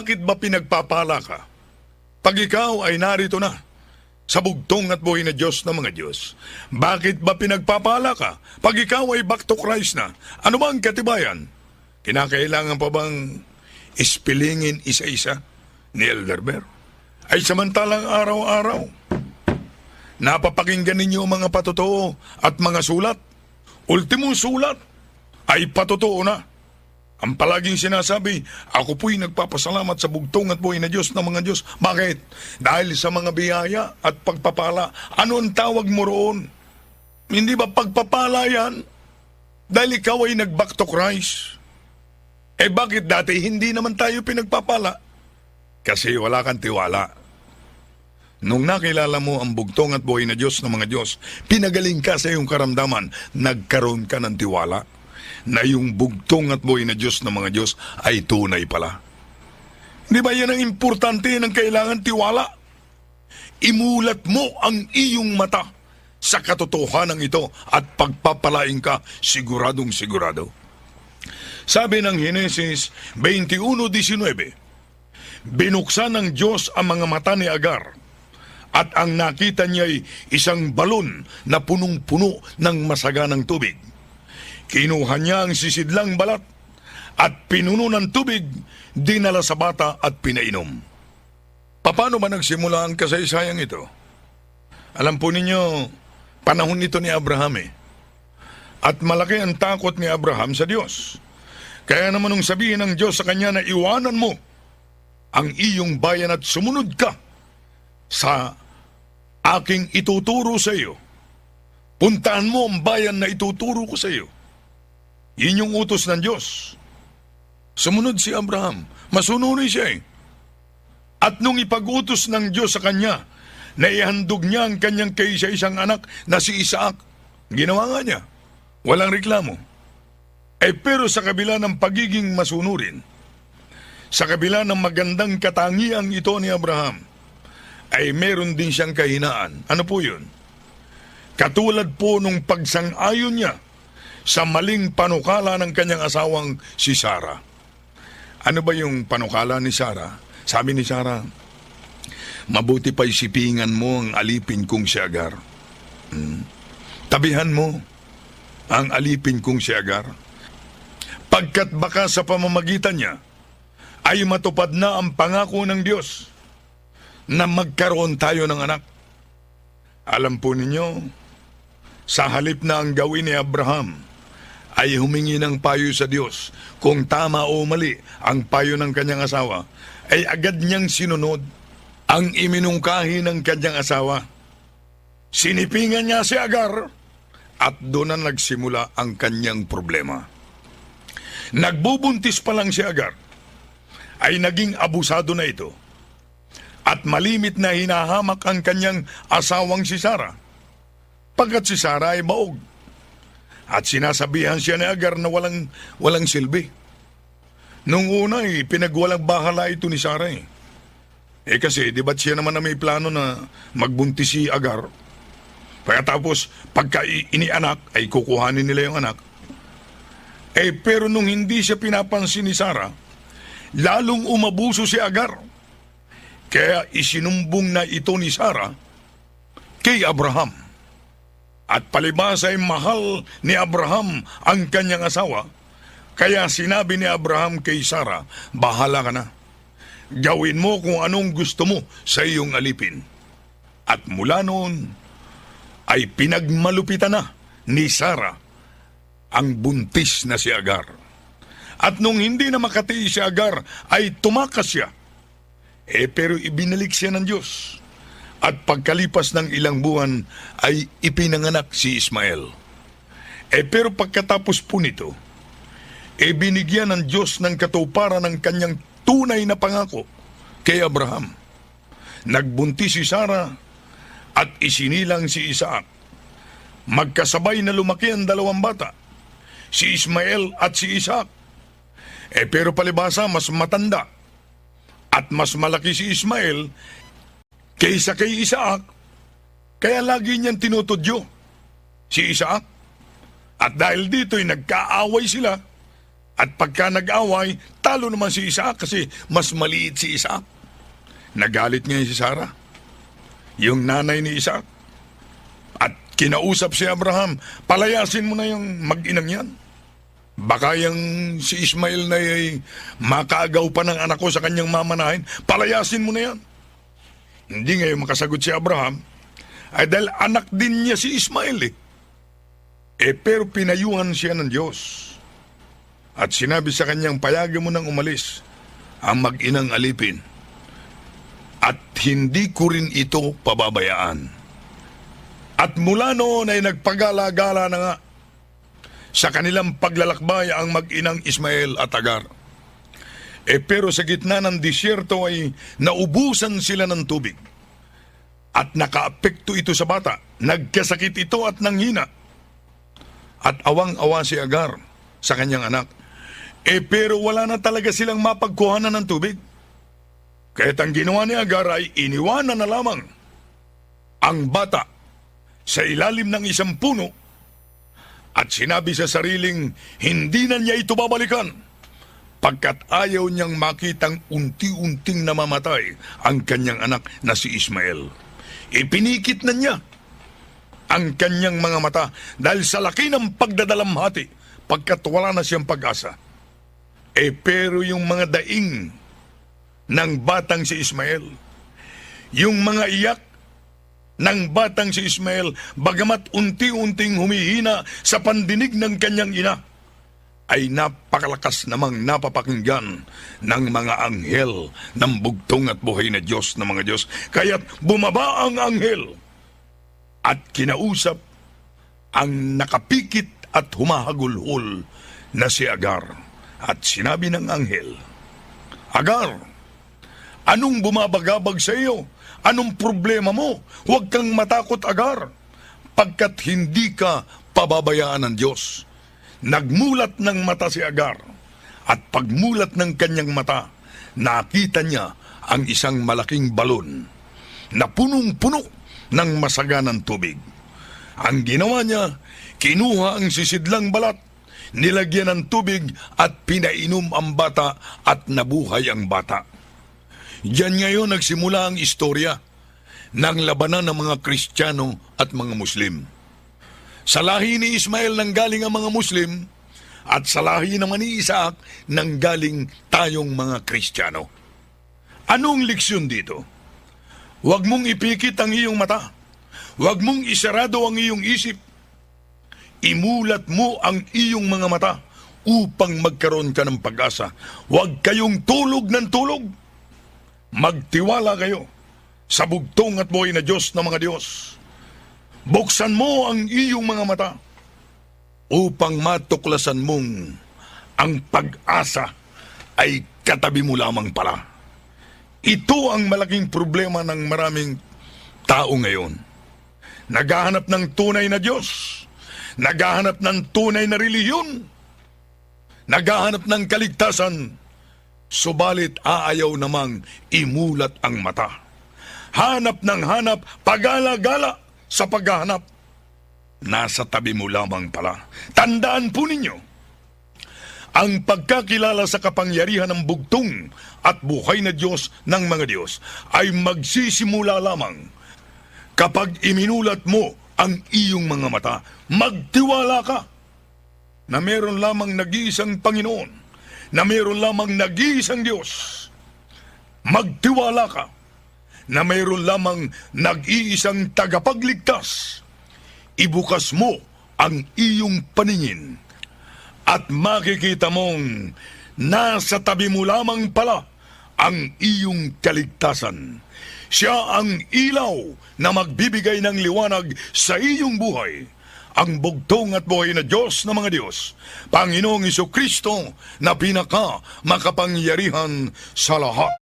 bakit ba pinagpapala ka? Pag ikaw ay narito na, sa bugtong at buhay na Diyos ng mga Diyos, bakit ba pinagpapala ka? Pag ikaw ay back to Christ na, ano ba ang katibayan? Kinakailangan pa bang ispilingin isa-isa ni Elder Ber? Ay samantalang araw-araw, napapakinggan ninyo ang mga patotoo at mga sulat. Ultimong sulat ay patotoo na. Ang palaging sinasabi, ako po'y nagpapasalamat sa bugtong at buhay na Diyos ng mga Diyos. Bakit? Dahil sa mga biyaya at pagpapala. Ano ang tawag mo roon? Hindi ba pagpapala yan? Dahil ikaw ay nag-back to Christ. Eh bakit dati hindi naman tayo pinagpapala? Kasi wala kang tiwala. Nung nakilala mo ang bugtong at buhay na Diyos ng mga Diyos, pinagaling ka sa iyong karamdaman, nagkaroon ka ng tiwala na yung bugtong at buhay na Diyos ng mga Diyos ay tunay pala. Di ba yan ang importante ng kailangan tiwala? Imulat mo ang iyong mata sa katotohanan ito at pagpapalain ka siguradong sigurado. Sabi ng Henesis 21:19, binuksan ng Diyos ang mga mata ni Agar at ang nakita niya ay isang balon na punong-puno ng masaganang tubig. Kinuha niya ang sisidlang balat at pinuno ng tubig, dinala sa bata at pinainom. Paano ba nagsimula ang kasaysayang ito? Alam po ninyo, panahon nito ni Abraham At malaki ang takot ni Abraham sa Diyos. Kaya naman nung sabihin ng Diyos sa kanya na iwanan mo ang iyong bayan at sumunod ka sa aking ituturo sa iyo. Puntaan mo ang bayan na ituturo ko sa iyo. Yun yung utos ng Diyos. Sumunod si Abraham. Masunuri siya At nung ipag-utos ng Diyos sa kanya na ihandog niya ang kanyang kaisa-isang anak na si Isaac, ginawa nga niya. Walang reklamo. Pero sa kabila ng pagiging masunurin, sa kabila ng magandang katangian ito ni Abraham, ay meron din siyang kahinaan. Ano po yun? Katulad po nung pagsang-ayon niya sa maling panukala ng kanyang asawang si Sarah. Ano ba yung panukala ni Sarah? Sabi ni Sarah, mabuti pa isipingan mo ang alipin kong si Agar. Tabihan mo ang alipin kong si Agar. Pagkat baka sa pamamagitan niya ay matupad na ang pangako ng Diyos na magkaroon tayo ng anak. Alam po ninyo, sa halip na ang gawin ni Abraham ay humingi ng payo sa Diyos kung tama o mali ang payo ng kanyang asawa, ay agad niyang sinunod ang iminungkahi ng kanyang asawa. Sinipingan niya si Agar at doon na nagsimula ang kanyang problema. Nagbubuntis pa lang si Agar ay naging abusado na ito at malimit na hinahamak ang kanyang asawang si Sarah pagkat si Sarah ay baog. At sinasabihan siya ni Agar na walang silbi. Nung una pinagwalang bahala ito ni Sarah kasi di ba't siya naman na may plano na magbuntis si Agar? Pagkatapos pagka inianak ay kukuhanin nila yung anak. Pero nung hindi siya pinapansin ni Sarah, lalong umabuso si Agar. Kaya isinumbong na ito ni Sarah kay Abraham. At palibhas ay mahal ni Abraham ang kanyang asawa, kaya sinabi ni Abraham kay Sarah, bahala ka na. Gawin mo kung anong gusto mo sa iyong alipin. At mula noon ay pinagmalupitan na ni Sarah ang buntis na si Agar. At nung hindi na makatiis si Agar, ay tumakas siya. Pero ibinalik siya ng Diyos. At pagkalipas ng ilang buwan ay ipinanganak si Ismael. Pero pagkatapos po nito, binigyan ng Diyos ng katuparan ng kanyang tunay na pangako kay Abraham. Nagbuntis si Sarah at isinilang si Isaac. Magkasabay na lumaki ang dalawang bata, si Ismael at si Isaac. Pero palibhasa mas matanda at mas malaki si Ismael kaysa kay Isaac, kaya lagi niyang tinutudyo si Isaac. At dahil dito'y nagkaaway sila, At pagka nag-away, talo naman si Isaac kasi mas maliit si Isaac. Nagalit ngayon si Sarah, yung nanay ni Isaac. At kinausap si Abraham, palayasin mo na yung mag-inang yan. Baka yung si Ismael na makaagaw pa ng anak ko sa kanyang mamanahin, palayasin mo na yan. Hindi ngayon makasagot si Abraham, ay dahil anak din niya si Ismael pero pinayuhan siya ng Diyos. At sinabi sa kanyang, payagan mo nang umalis ang mag-inang alipin. At hindi ko rin ito pababayaan. At mula noon ay nagpagala-gala na nga sa kanilang paglalakbay ang mag-inang Ismael at Agar. Pero sa gitna ng disyerto ay naubusan sila ng tubig. At nakaapekto ito sa bata. Nagkasakit ito at nanghina. At awang-awa si Agar sa kanyang anak. Pero wala na talaga silang mapagkuhanan ng tubig. Kaya't ang ginawa ni Agar ay iniwanan na lamang ang bata sa ilalim ng isang puno at sinabi sa sariling hindi na niya ito babalikan pagkat ayaw niyang makitang unti-unting namamatay ang kanyang anak na si Ismael. Ipinikit na niya ang kanyang mga mata dahil sa laki ng pagdadalamhati pagkat wala na siyang pag-asa. Pero yung mga daing ng batang si Ismael, yung mga iyak ng batang si Ismael, bagamat unti-unting humihina sa pandinig ng kanyang ina, ay napakalakas namang napapakinggan ng mga anghel ng bugtong at buhay na Diyos ng mga Diyos. Kaya't bumaba ang anghel at kinausap ang nakapikit at humahagulhol na si Agar. At sinabi ng anghel, Agar, anong bumabagabag sa iyo? Anong problema mo? Huwag kang matakot, Agar, pagkat hindi ka pababayaan ng Diyos. Nagmulat ng mata si Agar, at pagmulat ng kanyang mata, nakita niya ang isang malaking balon na punong-puno ng masaganang tubig. Ang ginawa niya, kinuha ang sisidlang balat, nilagyan ng tubig at pinainom ang bata at nabuhay ang bata. Diyan ngayon nagsimula ang istorya ng labanan ng mga Kristiyano at mga Muslim. Sa lahi ni Ismael nanggaling ang mga Muslim at sa lahi naman ni Isaac nanggaling tayong mga Kristiyano. Anong leksyon dito? Huwag mong ipikit ang iyong mata. Huwag mong isarado ang iyong isip. Imulat mo ang iyong mga mata upang magkaroon ka ng pag-asa. Huwag kayong tulog ng tulog. Magtiwala kayo sa bugtong at buhay na Diyos ng mga Diyos. Buksan mo ang iyong mga mata upang matuklasan mong ang pag-asa ay katabi mo lamang pala. Ito ang malaking problema ng maraming tao ngayon. Naghahanap ng tunay na Diyos. Naghahanap ng tunay na relihiyon. Naghahanap ng kaligtasan. Subalit aayaw namang imulat ang mata. Hanap ng hanap, pagala-gala sa paghahanap. Nasa tabi mo lamang pala. Tandaan po ninyo, ang pagkakilala sa kapangyarihan ng bugtong at buhay na Diyos ng mga Diyos ay magsisimula lamang kapag iminulat mo ang iyong mga mata. Magtiwala ka na meron lamang nag-iisang Panginoon, na meron lamang nag-iisang Diyos. Magtiwala ka na meron lamang nag-iisang tagapagligtas. Ibukas mo ang iyong paningin at makikita mong nasa tabi mo lamang pala ang iyong kaligtasan. Siya ang ilaw na magbibigay ng liwanag sa iyong buhay. Ang bugtong at buhay na Diyos ng mga Diyos, Panginoong Jesucristo na pinaka makapangyarihan sa lahat.